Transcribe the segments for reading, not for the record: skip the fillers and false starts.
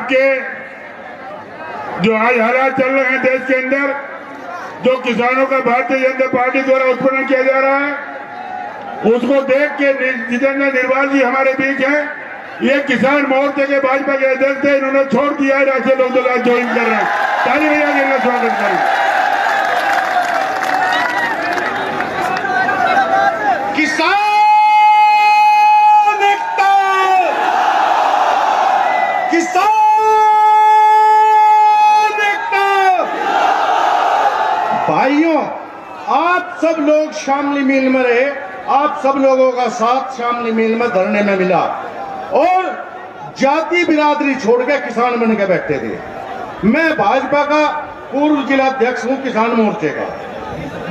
के जो आज हालात चल रहे हैं देश के अंदर, जो किसानों का भारतीय जनता पार्टी द्वारा उत्पन्न किया जा रहा है, उसको देख के जितेंद्र निर्वाल जी हमारे बीच हैं। ये किसान मोर्चे के भाजपा के अध्यक्ष थे, इन्होंने छोड़ दिया है, राष्ट्रीय लोकदल आज ज्वाइन कर रहे हैं। ताली बजा के इनका स्वागत करें। किसान एकता, किसान एकता। भाइयों, आप सब लोग शामली मिल में रहे, आप सब लोगों का साथ शामली मिल में धरने में मिला और जाति बिरादरी छोड़ के किसान बन के बैठे थे। मैं भाजपा का पूर्व जिला अध्यक्ष हूं किसान मोर्चे का।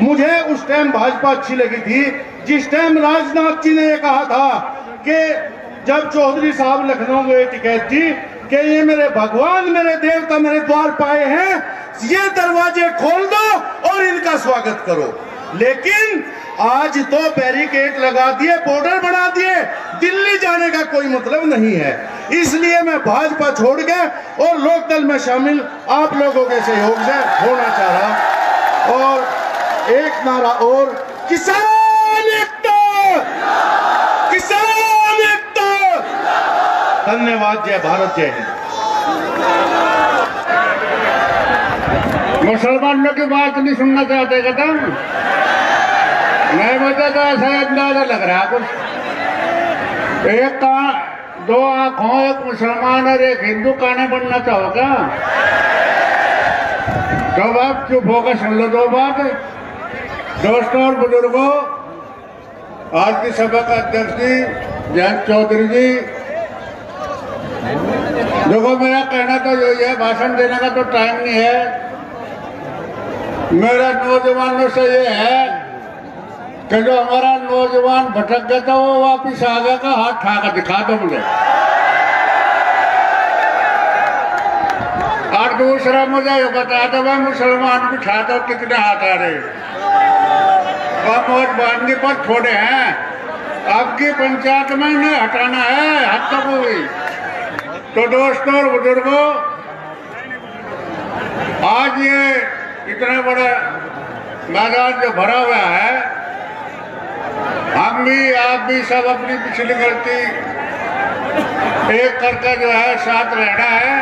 मुझे उस टाइम भाजपा अच्छी लगी थी जिस टाइम राजनाथ जी ने ये कहा था कि जब चौधरी साहब लखनऊ गए टिकैत जी कि ये मेरे भगवान, मेरे देवता मेरे द्वार पाए हैं, ये दरवाजे खोल दो और इनका स्वागत करो। लेकिन आज तो बैरिकेड लगा दिए, बॉर्डर बना दिए, दिल्ली जाने का कोई मतलब नहीं है। इसलिए मैं भाजपा छोड़ के और लोकदल में शामिल आप लोगों के सहयोग से होना चाह रहा। और एक नारा और, किसान एकता, किसान एकता। धन्यवाद। जय भारत, जय हिंद। मुसलमानों की बात नहीं सुनना चाहते क्या तुम? नहीं, मुझे तो ऐसा अंदाजा लग रहा है कुछ। एक का दो आंखों, एक मुसलमान और एक हिंदू काने बनना चाहो क्या? तो बात चुप होकर सुन लो दो बात। दोस्तों और बुजुर्गों, आज की सभा का अध्यक्ष जी जयंत चौधरी जी, देखो मेरा कहना तो यही है, भाषण देने का तो टाइम नहीं है। मेरा नौजवानों से ये है कि जो हमारा नौजवान भटक गया था वो वापिस आ गया, का हाथ उठा कर दिखा दो मुझे। और दूसरा मुझे ये बता दो भाई, मुसलमान बिठा दो कितने हाथ आ रहे, वह मौत बांधने पर छोड़े हैं। आपकी पंचायत में इन्हें हटाना है, हद तक हुई। तो दोस्तों और बुजुर्गों, आज ये इतना बड़ा मैदान जो भरा हुआ है, हम भी आप भी सब अपनी पिछली गलती एक करके जो है साथ रहना है।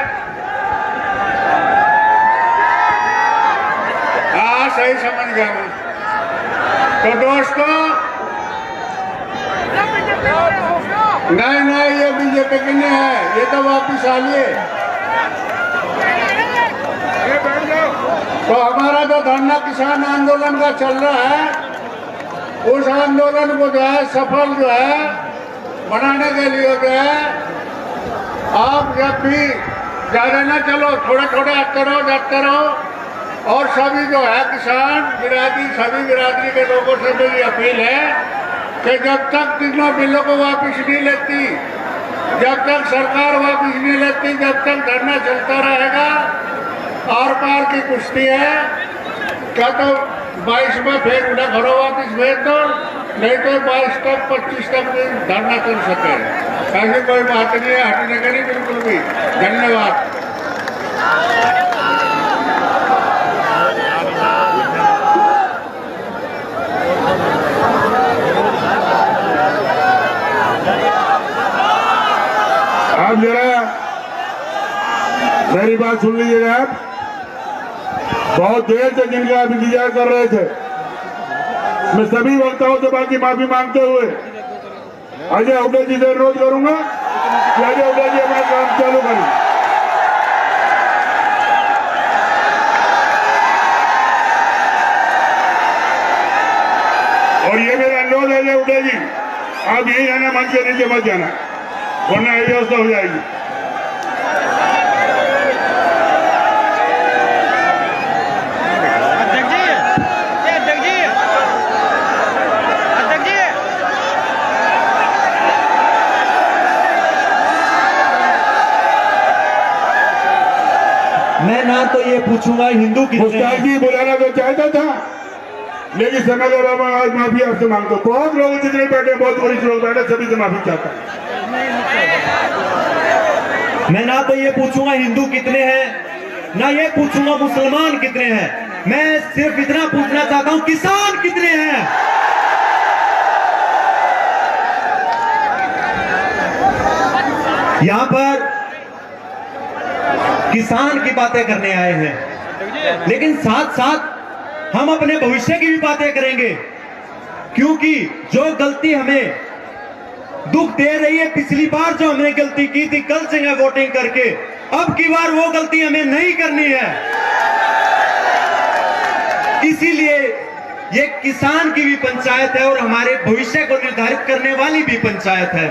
हाँ, सही समझ गया हूँ। तो दोस्तों, नहीं, ये बीजेपी की नहीं है, ये तो वापिस आ लिए। तो हमारा जो धरना किसान आंदोलन का चल रहा है, उस आंदोलन को जो है सफल जो है बनाने के लिए जो है आप जब भी ज्यादा ना चलो, थोड़े थोड़े आते रहो और सभी जो है किसान बिरादरी, सभी बिरादरी के लोगों से मेरी अपील है कि जब तक तीनों बिलों को वापिस नहीं लेती, जब तक सरकार वापिस नहीं लेती, जब तक धरना चलता रहेगा। आर पार की कुश्ती है, क्या तो 22 में फिर उन्हें घरों वापिस भेज दो, नहीं तो 22 तक 25 तक भी धरना चल सके। ऐसी कोई बात नहीं है, हटने का नहीं बिल्कुल भी। धन्यवाद। आप जरा मेरी बात सुन लीजिएगा। आप बहुत देर से जिनका आप इंतजार कर रहे थे, मैं सभी वक्ताओं से बाकी माफी मांगते हुए अजय हुड्डा जी से अनुरोध करूंगा कि अजय हुड्डा जी अपना काम चालू करें। और ये मेरा अनुरोध है अजय हुड्डा जी, आप यही जाना, मंच के नीचे मत जाना, वरना अव्यवस्था हो जाएगी। मैं ना तो ये पूछूंगा हिंदू कितने हैं। जी बुलाना तो चाहता था, लेकिन समय का बाबा आज माफी आपसे मांगता हूँ। बहुत लोग जितने बैठे, बहुत वरिष्ठ लोग बैठे, सभी से माफी चाहता हूँ। मैं ना तो ये पूछूंगा हिंदू कितने हैं, ना ये पूछूंगा मुसलमान कितने हैं। मैं सिर्फ इतना पूछना चाहता हूं किसान कितने हैं। यहां पर किसान की बातें करने आए हैं, लेकिन साथ साथ हम अपने भविष्य की भी बातें करेंगे, क्योंकि जो गलती हमें दुख दे रही है, पिछली बार जो हमने गलती की थी कल से है वोटिंग करके, अब की बार वो गलती हमें नहीं करनी है। इसीलिए ये किसान की भी पंचायत है और हमारे भविष्य को निर्धारित करने वाली भी पंचायत है।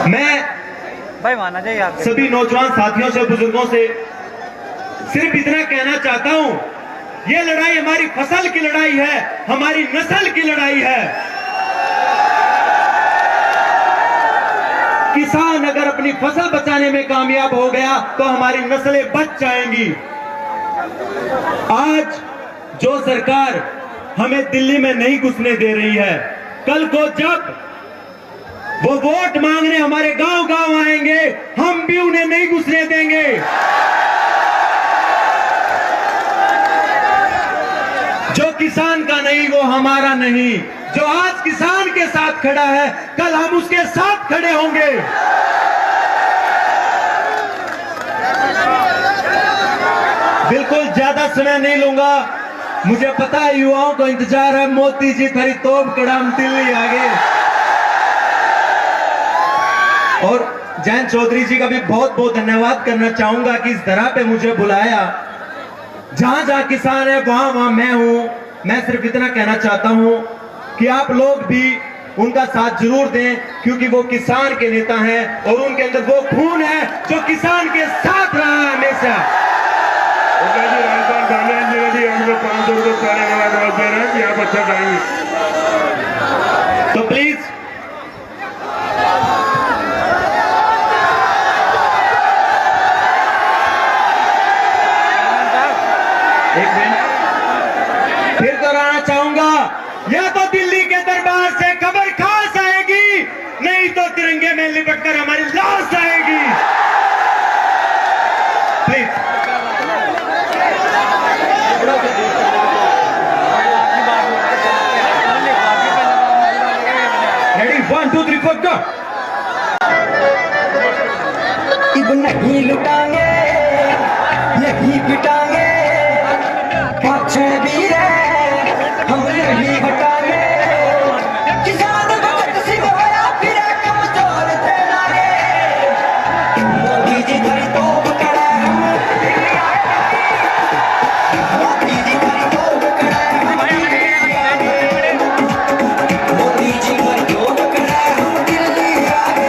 मैं भाई माना जाए आप सभी नौजवान साथियों से, बुजुर्गों से सिर्फ इतना कहना चाहता हूं, यह लड़ाई हमारी फसल की लड़ाई है, हमारी नस्ल की लड़ाई है। किसान अगर अपनी फसल बचाने में कामयाब हो गया तो हमारी नस्लें बच जाएंगी। आज जो सरकार हमें दिल्ली में नहीं घुसने दे रही है, कल को जब वो वोट मांगने हमारे गांव गांव आएंगे, हम भी उन्हें नहीं घुसने देंगे। जो किसान का नहीं वो हमारा नहीं। जो आज किसान के साथ खड़ा है, कल हम उसके साथ खड़े होंगे। बिल्कुल ज्यादा समय नहीं लूंगा, मुझे पता है युवाओं को इंतजार है। मोदी जी थारी तोप कड़ाम दिल्ली आगे। और जयंत चौधरी जी का भी बहुत बहुत धन्यवाद करना चाहूंगा कि इस तरह पे मुझे बुलाया। जहां जहां किसान है वहां वहां मैं हूं। मैं सिर्फ इतना कहना चाहता हूं कि आप लोग भी उनका साथ जरूर दें, क्योंकि वो किसान के नेता हैं और उनके अंदर वो खून है जो किसान के साथ रहा है हमेशा। राजस्थान बालियान जी ने भी हमको 500 रुपये सारे वाला दे रहे हैं कि आप अच्छा गाएंगे, तो प्लीज एक मिनट फिर दोहराना चाहूंगा, या तो दिल्ली के दरबार से खबर खास आएगी, नहीं तो तिरंगे में लिपटकर हमारी लाश आएगी। प्लीज रेडी, 1 2 3 4 गो। अब नहीं लुटाएंगे, यही पिटाएंगे, पाछे भी रहे हम नहीं हटाएंगे। किसान भगत सिंह होया फिर कमजोर थे लागे, मोदी जी धरी तोप कड़ा हम दिल्ली आए। मोदी जी धरी तोप कड़ा हम दिल्ली आए। मोदी जी धरी तोप कड़ा हम दिल्ली आए।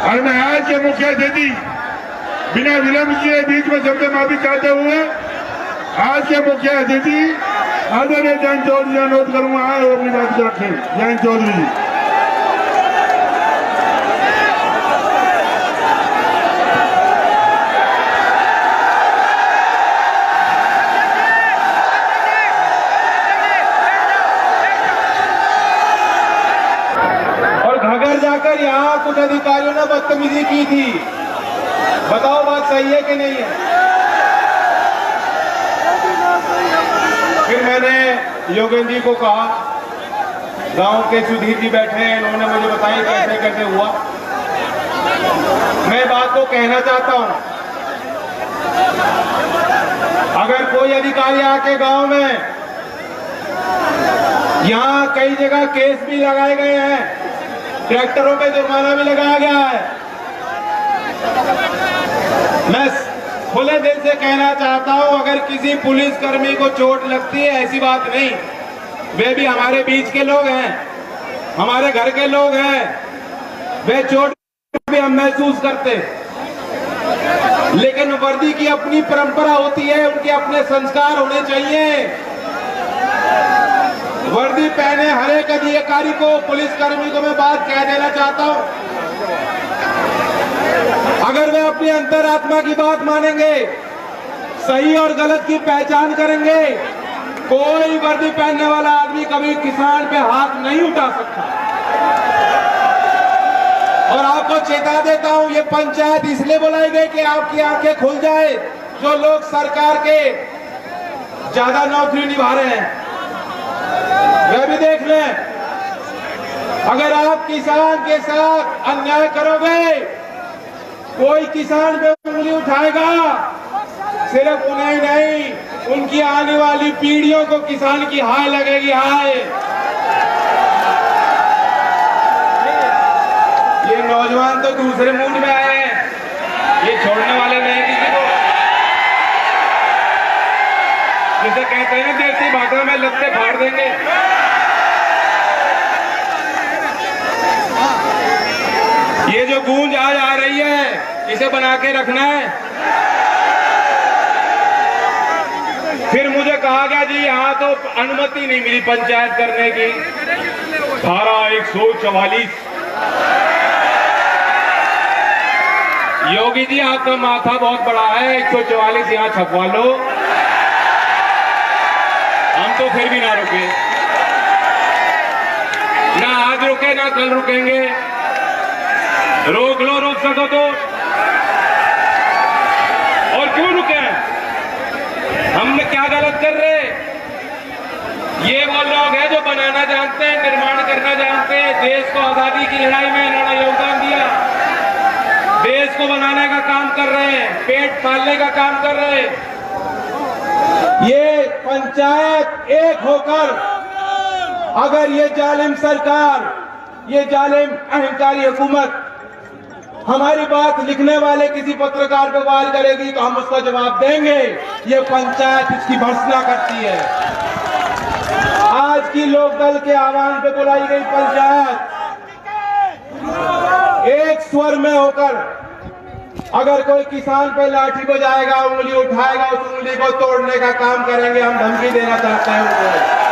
और मैं आज के मुख्य अतिथि बिना विलंब किए बीच में शब्द माफी चाहते हुए आज के मुख्य अतिथि आदरणीय जयंत चौधरी जी अनुरोध करूंगा आए और अपनी बात रखें। जयंत चौधरी जी। घर जाकर यहाँ कुछ अधिकारियों ने बदतमीजी की थी, बताओ बात सही है कि नहीं है? फिर मैंने योगेंद्र जी को कहा, गांव के सुधीर जी बैठे हैं, इन्होंने मुझे बताया कैसे कैसे हुआ। मैं बात को कहना चाहता हूं, अगर कोई अधिकारी आके गांव में, यहाँ कई जगह केस भी लगाए गए हैं, ट्रैक्टरों पे जुर्माना भी लगाया गया है। मैं खुले दिल से कहना चाहता हूं, अगर किसी पुलिसकर्मी को चोट लगती है ऐसी बात नहीं, वे भी हमारे बीच के लोग हैं, हमारे घर के लोग हैं, वे चोट भी हम महसूस करते, लेकिन वर्दी की अपनी परंपरा होती है, उनके अपने संस्कार होने चाहिए। वर्दी पहने हर एक अधिकारी को, पुलिसकर्मी को मैं बात कह देना चाहता हूं, अगर वे अपनी अंतरात्मा की बात मानेंगे, सही और गलत की पहचान करेंगे, कोई वर्दी पहनने वाला आदमी कभी किसान पे हाथ नहीं उठा सकता। और आपको चेता देता हूं, ये पंचायत इसलिए बुलाई गई कि आपकी आंखें खुल जाए, जो लोग सरकार के ज्यादा नौकरी निभा रहे हैं वह भी देख लें। अगर आप किसान के साथ अन्याय करोगे, कोई किसान पे उंगली उठाएगा, सिर्फ उन्हें ही नहीं, उनकी आने वाली पीढ़ियों को किसान की हाय लगेगी, हाय। ये नौजवान तो दूसरे मूड में आए हैं, ये छोड़ने वाले नहीं किसी को। जिसे कहते हैं देसी भाषा में लत्ते फाड़ देंगे। ये जो गूंज आज आ रही है, इसे बना के रखना है। फिर मुझे कहा गया जी यहाँ तो अनुमति नहीं मिली पंचायत करने की। धारा 144। योगी जी आपका माथा बहुत बड़ा है, 144 यहाँ छपवा लो। हम तो फिर भी ना रुके, ना आज रुके ना कल रुकेंगे। रोक लो, रोक सको तो। और क्यों रुके? हमने क्या गलत कर रहे? ये वो लोग हैं जो बनाना जानते हैं, निर्माण करना जानते हैं। देश को आजादी की लड़ाई में इन्होंने योगदान दिया, देश को बनाने का काम कर रहे हैं, पेट पालने का काम कर रहे हैं। ये पंचायत एक होकर अगर ये जालिम सरकार, ये जालिम अहंकारी हुकूमत हमारी बात लिखने वाले किसी पत्रकार पे वार करेगी तो हम उसका जवाब देंगे। ये पंचायत इसकी भर्त्सना करती है। आज की लोकदल के आह्वान पे बुलाई गई पंचायत एक स्वर में होकर, अगर कोई किसान पे लाठी बजाएगा, उंगली उठाएगा, उस उंगली को तोड़ने का काम करेंगे। हम धमकी देना चाहते हैं उनको।